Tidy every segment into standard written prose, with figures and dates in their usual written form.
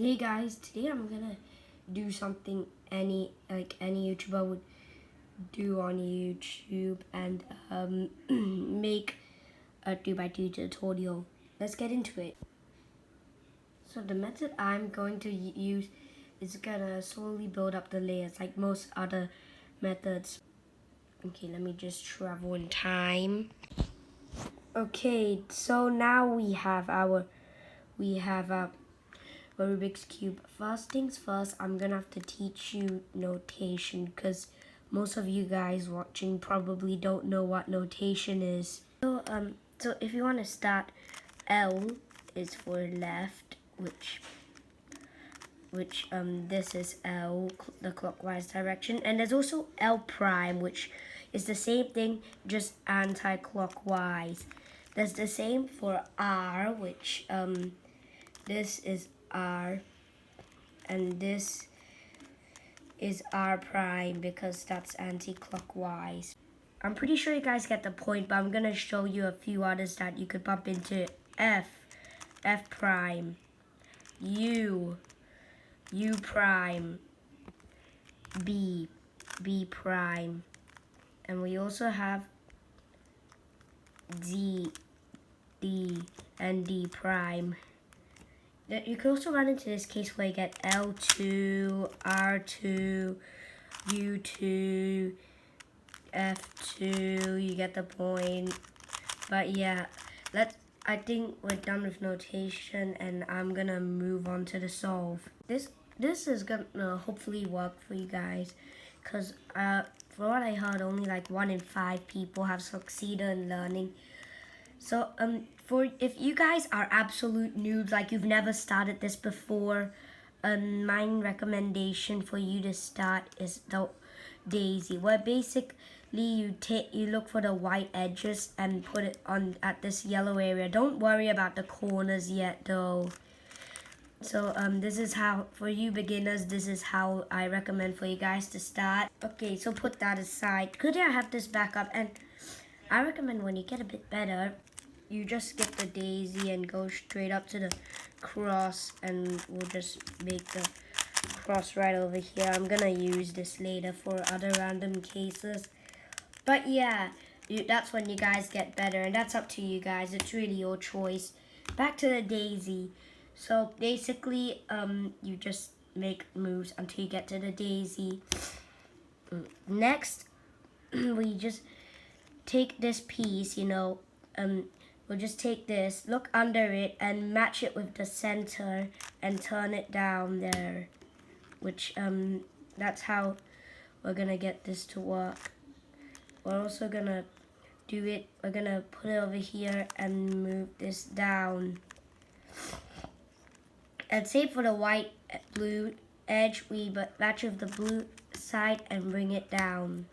Hey guys, today I'm gonna do something any YouTuber would do on YouTube and make a 2x2 tutorial. Let's get into it. So the method I'm going to use is gonna slowly build up the layers like most other methods. Okay, let me just travel in time. Okay, so now we have a Rubik's Cube. First things first, I'm gonna have to teach you notation because most of you guys watching probably don't know what notation is. So if you want to start, L is for left, which this is L, the clockwise direction, and there's also L prime, which is the same thing, just anti-clockwise. There's the same for R, which this is R, and this is R prime because that's anti-clockwise. I'm pretty sure you guys get the point, but I'm gonna show you a few others that you could bump into. F prime, U prime, B prime, and we also have D, and D prime. You can also run into this case where you get L2, R2, U2, F2, you get the point. But yeah, I think we're done with notation and I'm gonna move on to the solve. This is gonna hopefully work for you guys because for what I heard, only like 1 in 5 people have succeeded in learning. So if you guys are absolute noobs, like you've never started this before, my recommendation for you to start is the daisy, where basically you look for the white edges and put it on at this yellow area. Don't worry about the corners yet though. So this is how, for you beginners, this is how I recommend for you guys to start. Okay, so put that aside. Could I have this back up? And I recommend when you get a bit better, you just skip the daisy and go straight up to the cross, and we'll just make the cross right over here. I'm gonna use this later for other random cases. But yeah, that's when you guys get better, and that's up to you guys. It's really your choice. Back to the daisy. So basically, you just make moves until you get to the daisy. Next, we just take this piece, we'll just take this, look under it, and match it with the center and turn it down there, which that's how we're gonna get this to work. We're also gonna we're gonna put it over here and move this down. And same for the white blue edge, we match with the blue side and bring it down.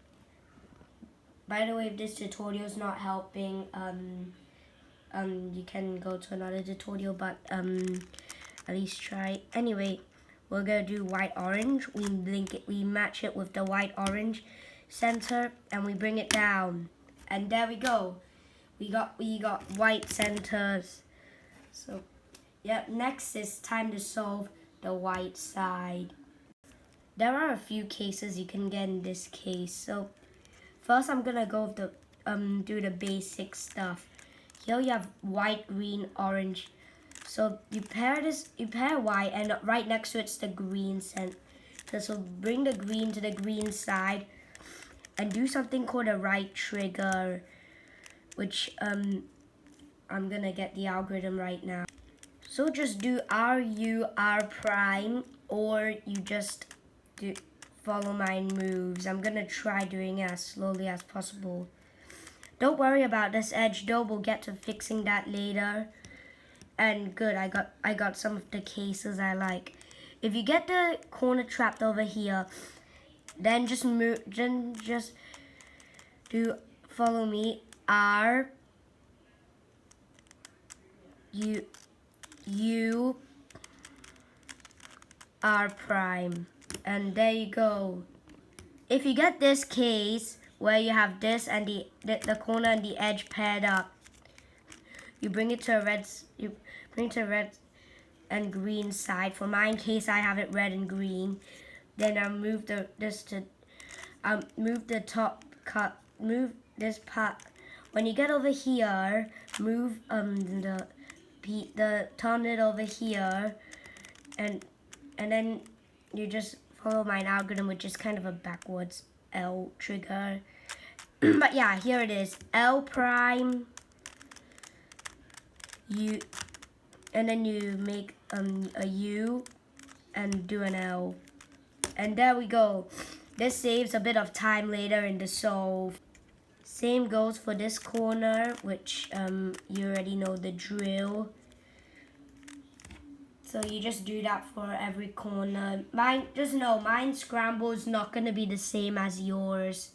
By the way, if this tutorial is not helping, you can go to another tutorial, but at least try. Anyway, we're gonna do white orange. We match it with the white orange center and we bring it down. And there we go. We got white centers. So yeah, next is time to solve the white side. There are a few cases you can get in this case. So first I'm gonna go with the do the basic stuff. Here you have white, green, orange. So you pair white, and right next to it's the green center. So bring the green to the green side and do something called a right trigger, which I'm gonna get the algorithm right now. So just do RU R prime, or you just follow my moves. I'm gonna try doing it as slowly as possible. Don't worry about this edge though, we'll get to fixing that later. And good, I got some of the cases I like. If you get the corner trapped over here, then just follow me. R U R prime. And there you go. If you get this case where you have this and the corner and the edge paired up, you bring it to a red and green side. For mine case, I have it red and green. Then I'll move move the top cut, move this part. When you get over here, move the turn it over here, and then you just follow my algorithm, which is kind of a backwards L trigger. But yeah, here it is. L prime U, and then you make a U and do an L. And there we go. This saves a bit of time later in the solve. Same goes for this corner, which you already know the drill. So you just do that for every corner. Just know, mine scramble is not going to be the same as yours.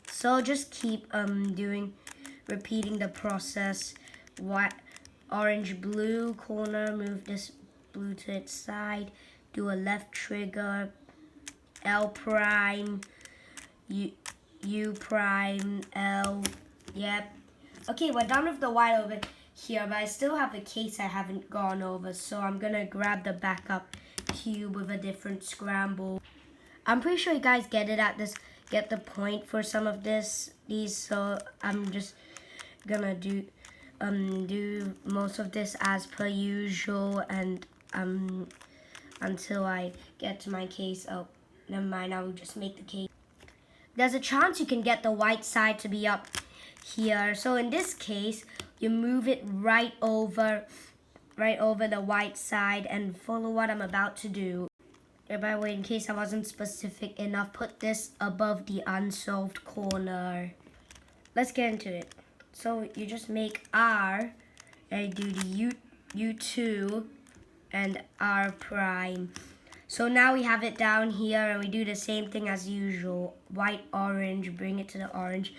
So just keep repeating the process. White, orange, blue corner, move this blue to its side. Do a left trigger, L prime, U prime, L, yep. Okay, we're done with the white over here, but I still have a case I haven't gone over, so I'm gonna grab the backup cube with a different scramble. I'm pretty sure you guys get the point for some of these, so I'm just gonna do most of this as per usual, and until I get to my case. Oh, never mind, I will just make the case. There's a chance you can get the white side to be up here. So in this case, you move it right over the white side and follow what I'm about to do. And by the way, in case I wasn't specific enough, put this above the unsolved corner. Let's get into it. So you just make R and do the U2 and R prime. So now we have it down here, and we do the same thing as usual. White, orange, bring it to the orange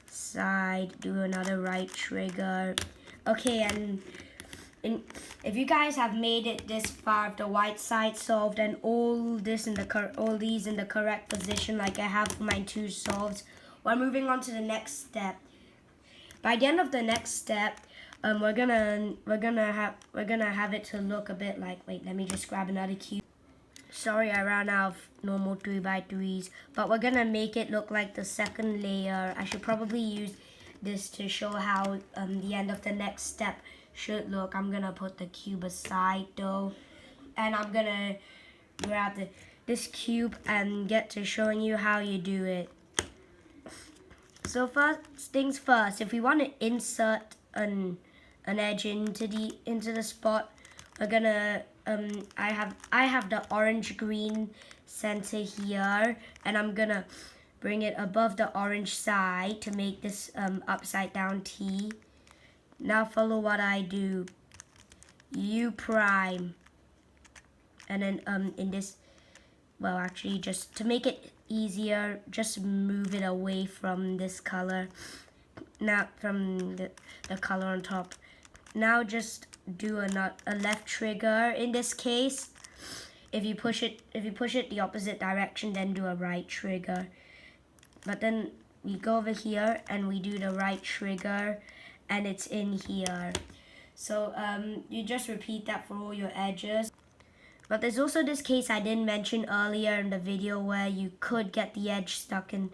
side, do another right trigger. Okay, and if you guys have made it this far, the white side solved, and all these in the correct position like I have for my two solves, we're moving on to the next step. By the end of the next step, we're gonna have it to look a bit like, wait, let me just grab another cube. Sorry, I ran out of normal 3x3s, but we're gonna make it look like the second layer. I should probably use this to show how the end of the next step should look. I'm gonna put the cube aside though, and I'm gonna grab this cube and get to showing you how you do it. So first things first, if we want to insert an edge into the spot, we're gonna I have the orange green center here, and I'm gonna bring it above the orange side to make this upside down T. Now follow what I do. U prime, and then in this, well, actually, just to make it easier, just move it away from this color, not from the color on top. Now just do a left trigger. In this case, if you push it the opposite direction, then do a right trigger. But then we go over here and we do the right trigger, and it's in here. So you just repeat that for all your edges. But there's also this case I didn't mention earlier in the video where you could get the edge stuck in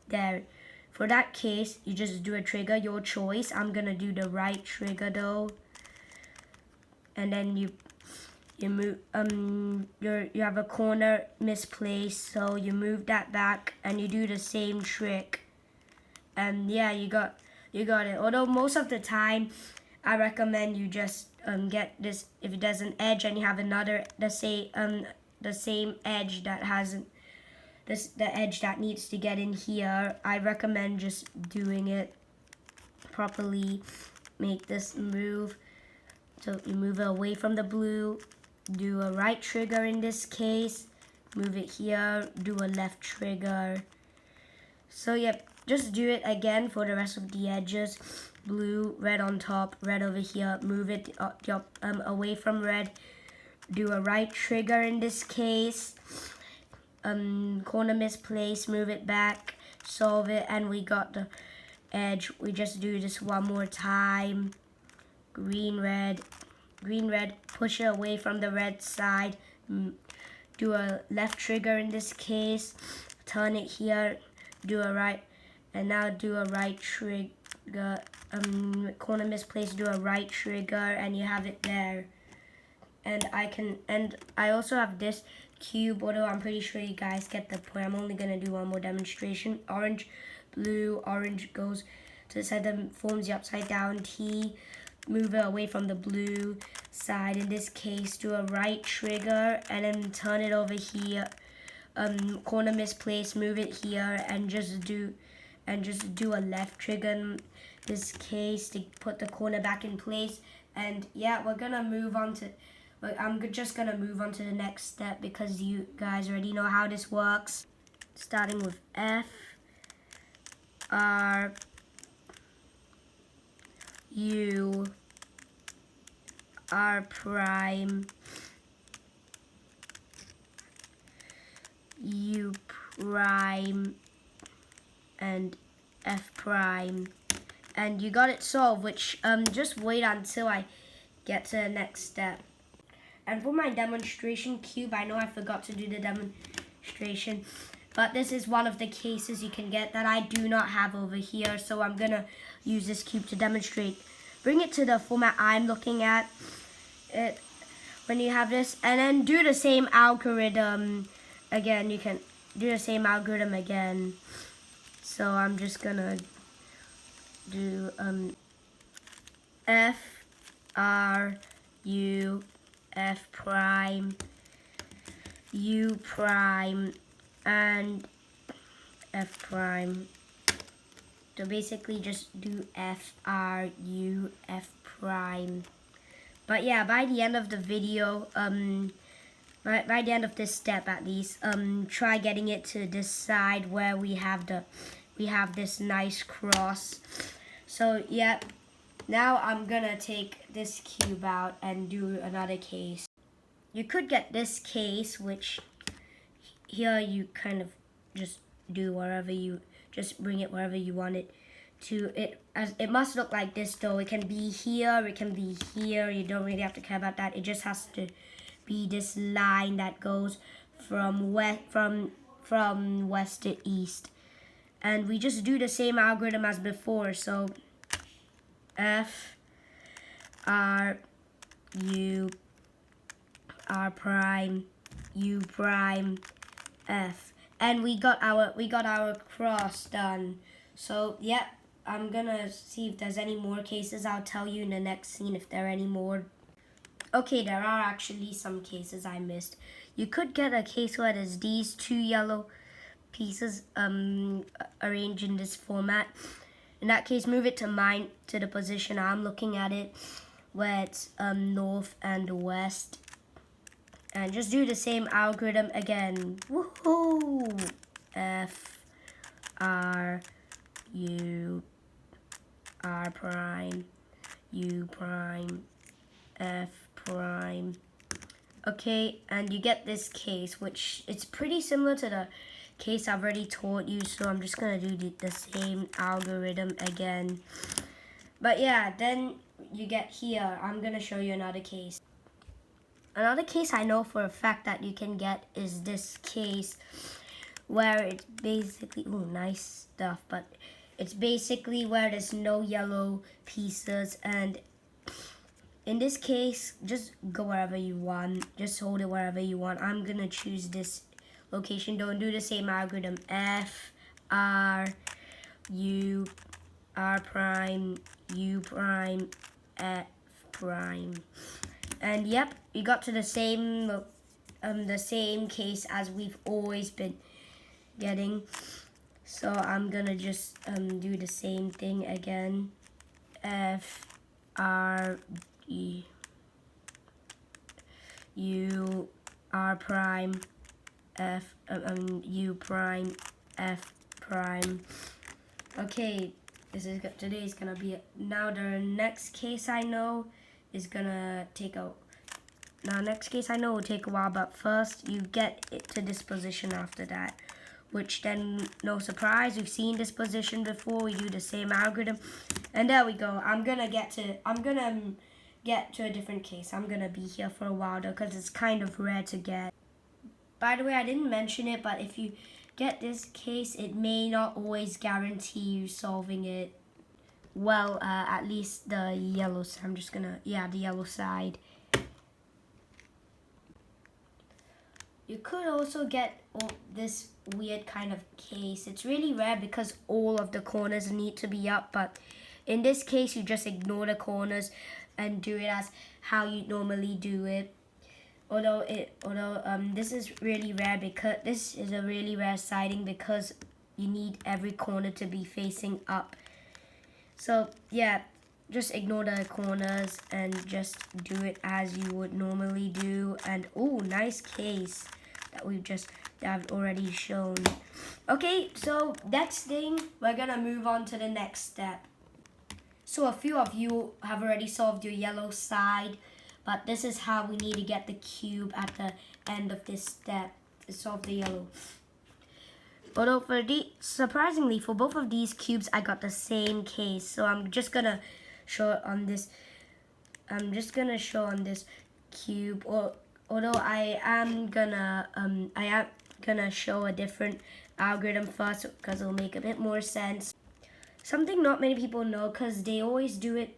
there. For that case, you just do a trigger, your choice. I'm gonna do the right trigger though. And then you move you have a corner misplaced, so you move that back and you do the same trick. And yeah, you got it. Although most of the time I recommend you just get this, if there's an edge and you have the same edge that hasn't the edge that needs to get in here, I recommend just doing it properly. Make this move, so you move it away from the blue, do a right trigger in this case, move it here, do a left trigger. So yep, just do it again for the rest of the edges. Blue, red on top, red over here, move it away from red, do a right trigger in this case, corner misplaced, move it back, solve it, and we got the edge. We just do this one more time, green, red, green, red, push it away from the red side, do a left trigger in this case, turn it here, do a right, and now do a right trigger, corner misplaced, do a right trigger, and you have it there. And I also have this cube, although I'm pretty sure you guys get the point. I'm only gonna do one more demonstration. Orange, blue, orange goes to the center, forms the upside down T, move it away from the blue side. In this case, do a right trigger and then turn it over here. Corner misplaced, move it here, and just do a left trigger in this case to put the corner back in place. And yeah, we're gonna move on to. I'm just gonna move on to the next step because you guys already know how this works. Starting with F, R, U, R prime, U prime, and F prime. And you got it solved, which just wait until I get to the next step. And for my demonstration cube, I know I forgot to do the demonstration, but this is one of the cases you can get that I do not have over here, so I'm gonna use this cube to demonstrate. Bring it to the format I'm looking at it when you have this, and then do the same algorithm again. You can do the same algorithm again. So I'm just gonna do F, R, U, F prime, U prime, and F prime. So basically just do F, R, U, F prime. But yeah, by the end of the video, by the end of this step at least, try getting it to this side where we have this nice cross. So yeah. Now I'm gonna take this cube out and do another case. You could get this case, which here you kind of just do wherever you, just bring it wherever you want it to. It must look like this though. It can be here, it can be here. You don't really have to care about that. It just has to be this line that goes from west to east. And we just do the same algorithm as before. So F, R, U, R prime, U prime, F, and we got our cross done. So yeah, I'm gonna see if there's any more cases. I'll tell you in the next scene if there are any more. Okay, there are actually some cases I missed. You could get a case where there's these two yellow pieces arranged in this format. In that case, move it to the position I'm looking at it, where it's north and west. And just do the same algorithm again. Woohoo! F, R, U, R prime, U prime, F prime. Okay, and you get this case, which it's pretty similar to the case I've already taught you, so I'm just gonna do the same algorithm again. But yeah, then you get here. I'm gonna show you another case. Another case I know for a fact that you can get is this case where it's basically, oh, nice stuff, but it's basically where there's no yellow pieces, and in this case, just go wherever you want. Just hold it wherever you want. I'm gonna choose this location. Don't do the same algorithm. F, R, U, R prime, U prime, F prime. And yep, you got to the same case as we've always been getting. So I'm gonna just do the same thing again. F, R, E, U, R prime, F, U prime, F prime. Okay, today's gonna be it. Now the next case I know is gonna take a. Now next case I know will take a while, but first you get it to this position after that, which then, no surprise, we've seen this position before. We do the same algorithm, and there we go. I'm gonna get get to a different case. I'm gonna be here for a while though, because it's kind of rare to get. By the way, I didn't mention it, but if you get this case, it may not always guarantee you solving it. Well, at least the yellow side. I'm just gonna, yeah, the yellow side. You could also get this weird kind of case. It's really rare because all of the corners need to be up, but in this case, you just ignore the corners and do it as how you normally do it. Although this is really rare because this is a really rare siding because you need every corner to be facing up. So yeah, just ignore the corners and just do it as you would normally do. And oh, nice case that I've already shown. Okay, so next thing, we're gonna move on to the next step. So a few of you have already solved your yellow side, but this is how we need to get the cube at the end of this step to solve the yellow. Although surprisingly, for both of these cubes, I got the same case. So I'm just gonna show it on this. I'm just gonna show on this cube. Although I am gonna show a different algorithm first because it'll make a bit more sense. Something not many people know, because they always do it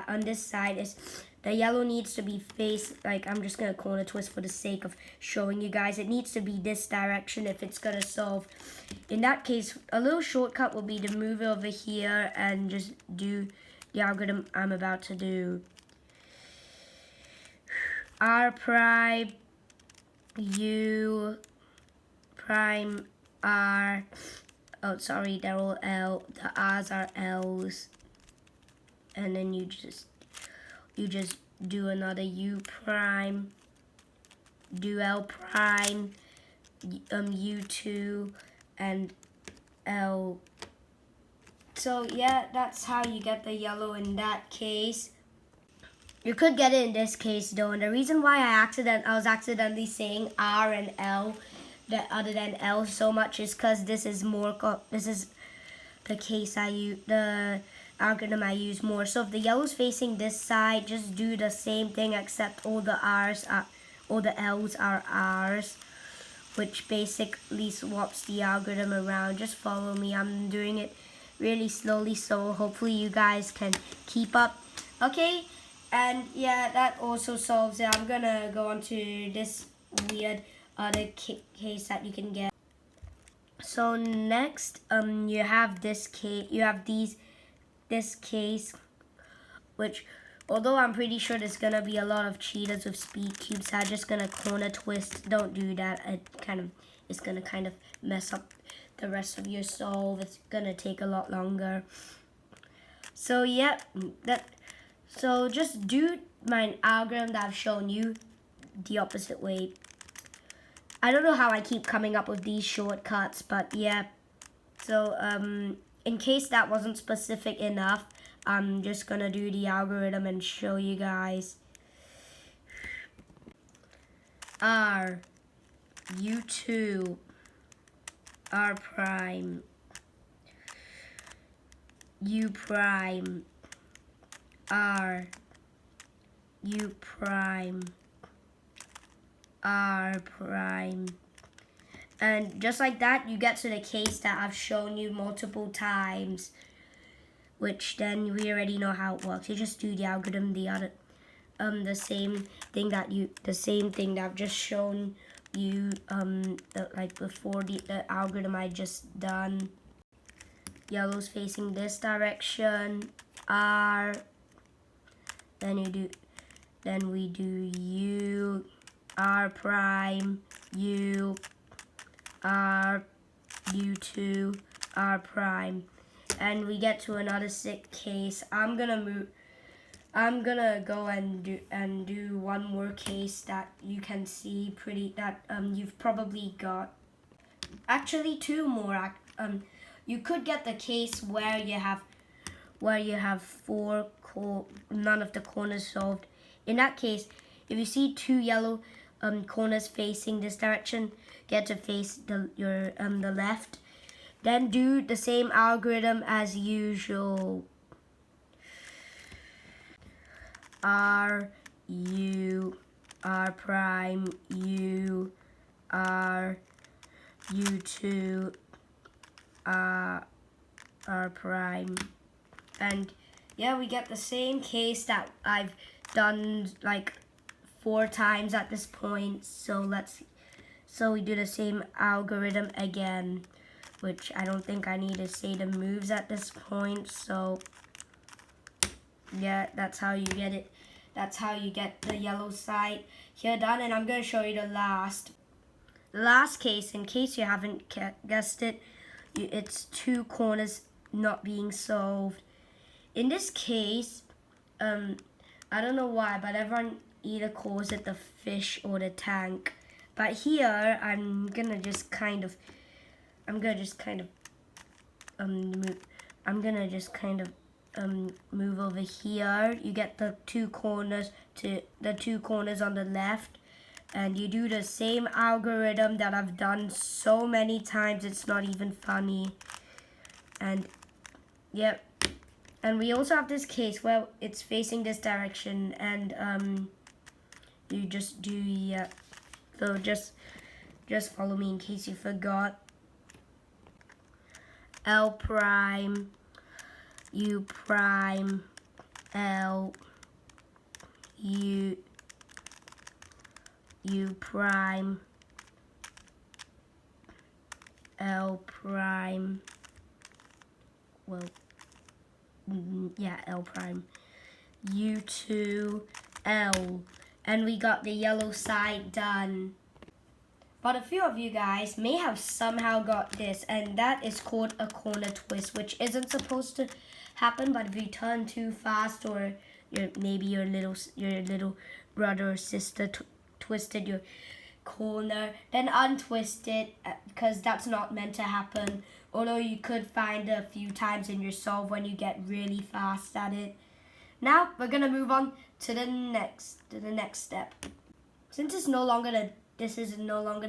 on this side, is the yellow needs to be faced, like I'm just going to corner twist for the sake of showing you guys. It needs to be this direction if it's going to solve. In that case, a little shortcut will be to move it over here and just do the algorithm I'm about to do. R prime, U prime, R. Oh, sorry, they're all L. The R's are L's. And then you just do another U prime, do L prime, U2, and L. So yeah, that's how you get the yellow in that case. You could get it in this case though, and the reason why I was accidentally saying R and L other than L so much is because this is the case the algorithm I use more. So if the yellow's facing this side, just do the same thing except all the L's are R's, which basically swaps the algorithm around. Just follow me. I'm doing it really slowly, so hopefully you guys can keep up. Okay, and yeah, that also solves it. I'm gonna go on to this weird other case that you can get. So next, you have this case. You have this case, which, although I'm pretty sure there's gonna be a lot of cheaters with speed cubes, I'm just gonna corner twist. Don't do that. It's gonna kind of mess up the rest of your solve. It's gonna take a lot longer. So yeah, so just do my algorithm that I've shown you the opposite way. I don't know how I keep coming up with these shortcuts, but yeah. So in case that wasn't specific enough, I'm just gonna do the algorithm and show you guys. R, U2, R prime, U prime, R, U prime, R prime. And just like that, you get to the case that I've shown you multiple times, which then we already know how it works. You just do the algorithm, the same thing that I've just shown you, like before the algorithm I just done. Yellow's facing this direction, R. Then we do U, R prime, U, R, U2, R prime, and we get to another sick case. I'm gonna go and do one more case that you can see you've probably got. Actually, two more. You could get the case where you have none of the corners solved. In that case, if you see two yellow corners facing this direction, get to face the left. Then do the same algorithm as usual. R U R prime U R U2 R prime. And yeah, we get the same case that I've done like 4 times at this point. So we do the same algorithm again, which I don't think I need to say the moves at this point. So yeah, that's how you get it. That's how you get the yellow side here done. And I'm going to show you the last case, in case you haven't guessed it. It's 2 corners not being solved. In this case, I don't know why, but everyone either calls it the fish or the tank. But here, I'm gonna just kind of move over here. You get the 2 corners on the left, and you do the same algorithm that I've done so many times it's not even funny. And yep. And we also have this case where it's facing this direction, and you just do, yeah. So just follow me in case you forgot. L prime, U prime, L, U prime, L prime, well, yeah, L prime, U2, L, and we got the yellow side done. But a few of you guys may have somehow got this, and that is called a corner twist, which isn't supposed to happen, but if you turn too fast, or maybe your little brother or sister twisted your corner, then untwist it, because that's not meant to happen. Although you could find a few times in your solve when you get really fast at it. Now we're gonna move on to the next step. Since this is no longer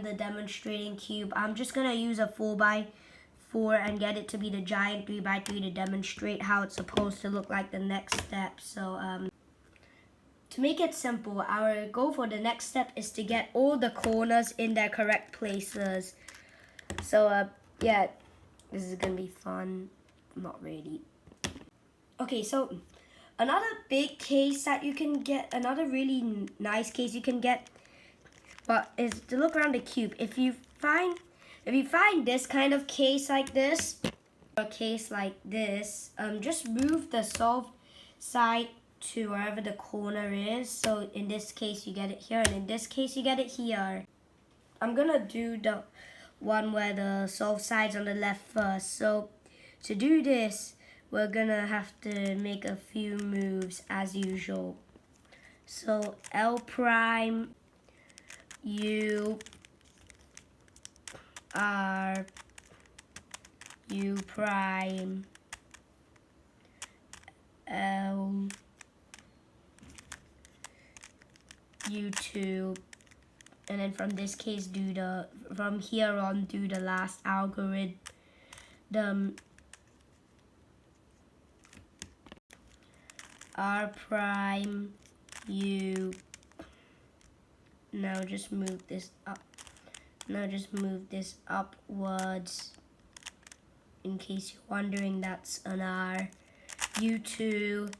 the demonstrating cube, I'm just gonna use a 4x4 and get it to be the giant 3x3 to demonstrate how it's supposed to look like the next step. So to make it simple, our goal for the next step is to get all the corners in their correct places. So yeah, this is gonna be fun. Not really. Okay, so another big case that you can get, another really nice case you can get, but is to look around the cube. If you find this kind of case like this, or a case like this, just move the solved side to wherever the corner is. So in this case you get it here, and in this case you get it here. I'm gonna do the one where the solved side's on the left first. So to do this, we're gonna have to make a few moves as usual. So L prime, U, R, U prime, L, U2, and then from this case from here on do the last algorithm. R prime, U. Now just move this up. Now just move this upwards. In case you're wondering, that's an R. U2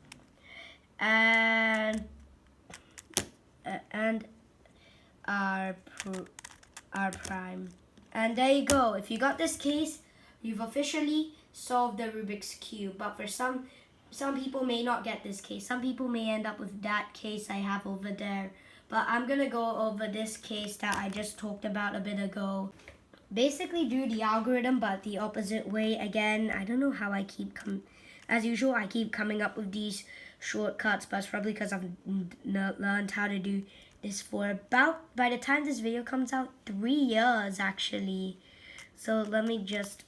and R prime. And there you go. If you got this case, you've officially solved the Rubik's Cube. But for some people may not get this case. Some people may end up with that case I have over there. But I'm going to go over this case that I just talked about a bit ago. Basically do the algorithm, but the opposite way. Again, I don't know how as usual, I keep coming up with these shortcuts, but it's probably because I've learned how to do this for about, by the time this video comes out, 3 years actually. So let me just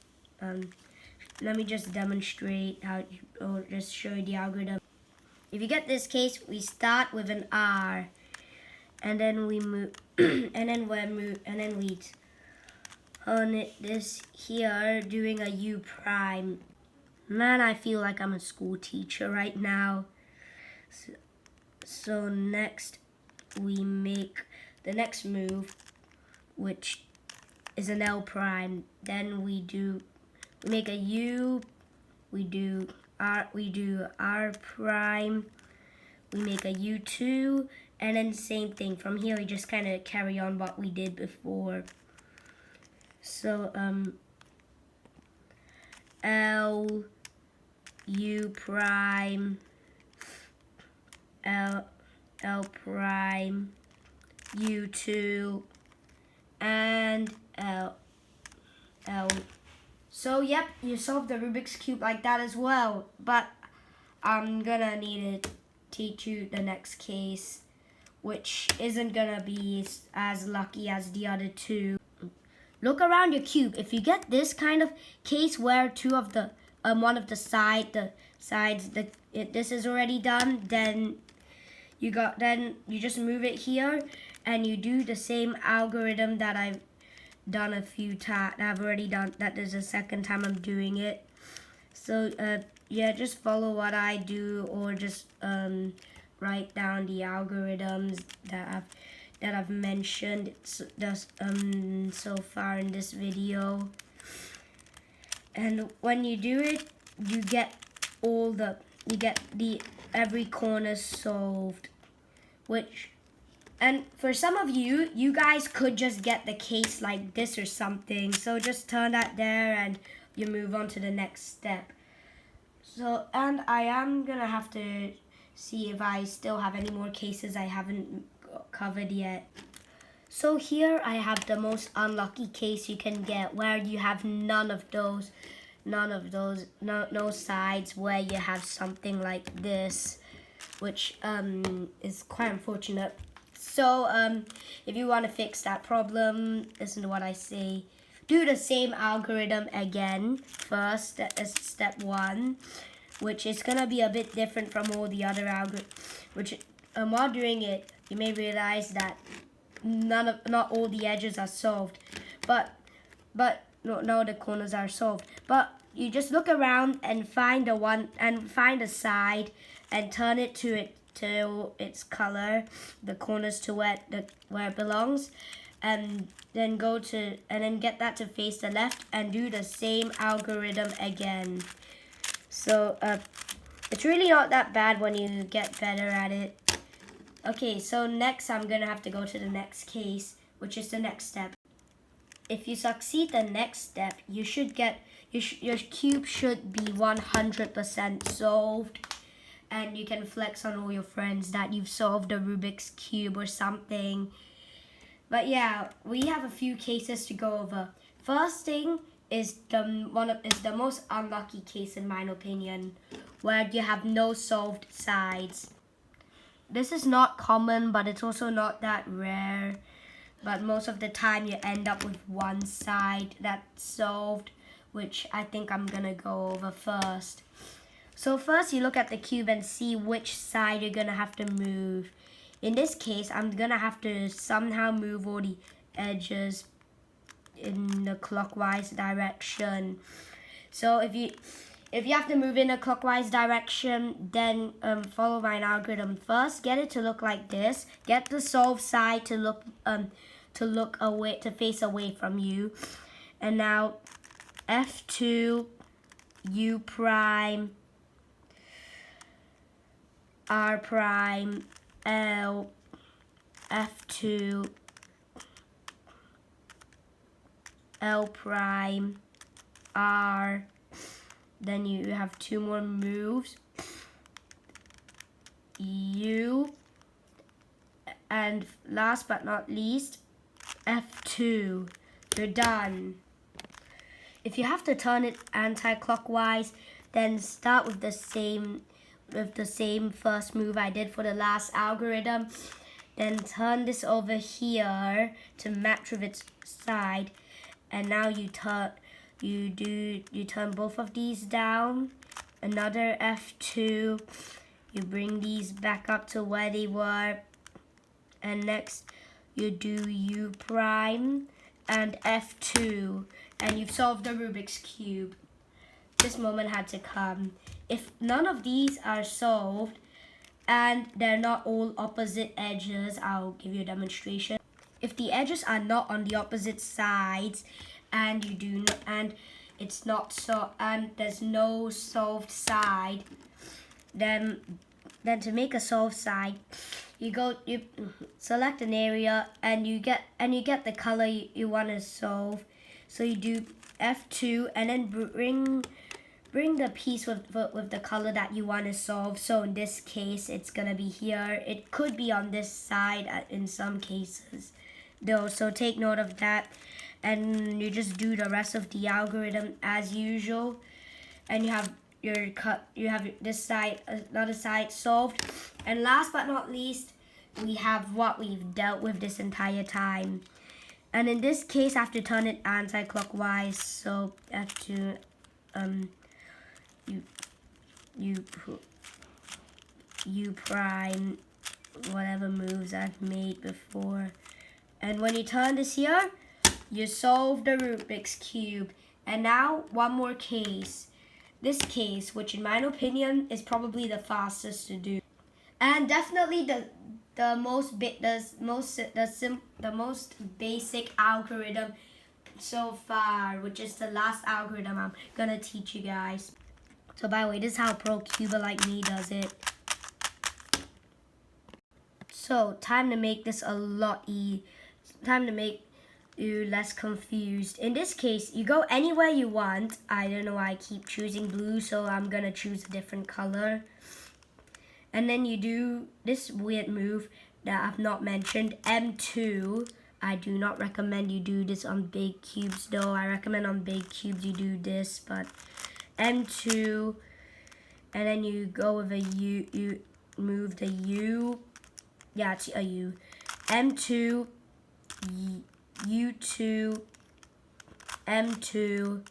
demonstrate how, or just show you the algorithm. If you get this case, we start with an R, and then we move, and then we turn it this here, doing a U prime. Man, I feel like I'm a school teacher right now. So next we make the next move, which is an L prime. Then we make a U, we do R prime, we make a U2, and then same thing. From here we just kind of carry on what we did before. So L, U prime, L prime, U2, and L. So yep, you solved the Rubik's Cube like that as well. But I'm gonna need to teach you the next case, which isn't gonna be as lucky as the other two. Look around your cube. If you get this kind of case where one of the sides, this is already done, then you just move it here and you do the same algorithm that I've done a few times. I've already done that. Is the second time I'm doing it. So yeah, just follow what I do, or just write down the algorithms that I've mentioned so far in this video. And when you do it, you get every corner solved, and for some of you guys could just get the case like this or something. So just turn that there and you move on to the next step. So, and I am gonna have to see if I still have any more cases I haven't covered yet. So here I have the most unlucky case you can get, where you have no sides, where you have something like this, which is quite unfortunate. So if you want to fix that problem, listen to what I say. Do the same algorithm again first. That is step 1, which is gonna be a bit different from all the other algorithms. While doing it, you may realize that not all the edges are solved, but no, the corners are solved. But you just look around and find a side and turn it to its color, the corners to where it belongs, and then get that to face the left and do the same algorithm again. So it's really not that bad when you get better at it. Okay, so next I'm gonna have to go to the next case, which is the next step. If you succeed the next step, your cube should be 100% solved, and you can flex on all your friends that you've solved a Rubik's Cube or something. But yeah, we have a few cases to go over. First thing is the most unlucky case in my opinion, where you have no solved sides. This is not common, but it's also not that rare. But most of the time you end up with one side that's solved, which I think I'm gonna go over first. So first you look at the cube and see which side you're gonna have to move. In this case, I'm gonna have to somehow move all the edges in the clockwise direction. So if you have to move in a clockwise direction, then follow my algorithm. First, get it to look like this. Get the solved side to face away from you. And now F2, U prime, R prime, L, F2, L prime, R. Then you have 2 more moves, U, and last but not least, F2. You're done. If you have to turn it anti-clockwise, then start with the same first move I did for the last algorithm. Then turn this over here to match with its side, and now you turn both of these down. Another F2. You bring these back up to where they were, and next you do U prime and F2, and you've solved the Rubik's Cube. This moment had to come. If none of these are solved, and they're not all opposite edges. I'll give you a demonstration. If the edges are not on the opposite sides, and you do not, and it's not so, and there's no solved side, then to make a solved side, you select an area and you get the color you want to solve. So you do F2 and then bring the piece with the color that you want to solve. So in this case, it's gonna be here. It could be on this side in some cases, though. So take note of that, and you just do the rest of the algorithm as usual, and you have this side, another side solved. And last but not least, we have what we've dealt with this entire time. And in this case, I have to turn it anti-clockwise. So F2, U prime, whatever moves I've made before. And when you turn this here, you solve the Rubik's Cube. And now one more case. This case, which in my opinion is probably the fastest to do, and definitely the most basic algorithm so far, which is the last algorithm I'm gonna teach you guys. So by the way, this is how pro cuber like me does it. So time to make this a lot time to make you less confused. In this case, you go anywhere you want. I don't know why I keep choosing blue, so I'm gonna choose a different color. And then you do this weird move that I've not mentioned, M2. I do not recommend you do this on big cubes though. I recommend on big cubes you do this, but M2, and then you go with a U, you move the U, yeah, it's a U, M2, U2, M2,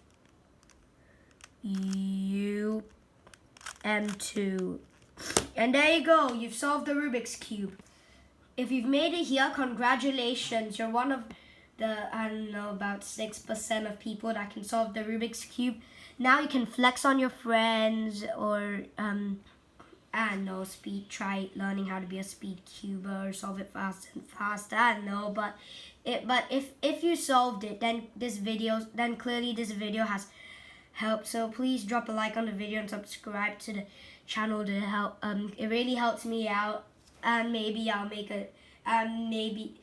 U, M2. And there you go, you've solved the Rubik's Cube. If you've made it here, congratulations. You're one of the, I don't know, about 6% of people that can solve the Rubik's Cube. Now you can flex on your friends, or I don't know, try learning how to be a speed cuber or solve it fast and fast. I don't know, but if you solved it, then clearly this video has helped. So please drop a like on the video and subscribe to the channel to help. It really helps me out, and maybe I'll make a maybe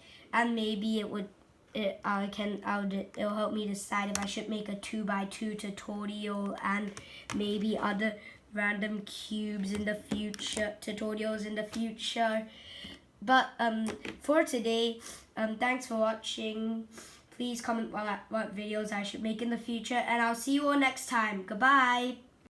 it'll help me decide if I should make a 2x2 tutorial, and maybe other random cubes in the future, tutorials in the future. But for today, thanks for watching. Please comment what videos I should make in the future, and I'll see you all next time. Goodbye.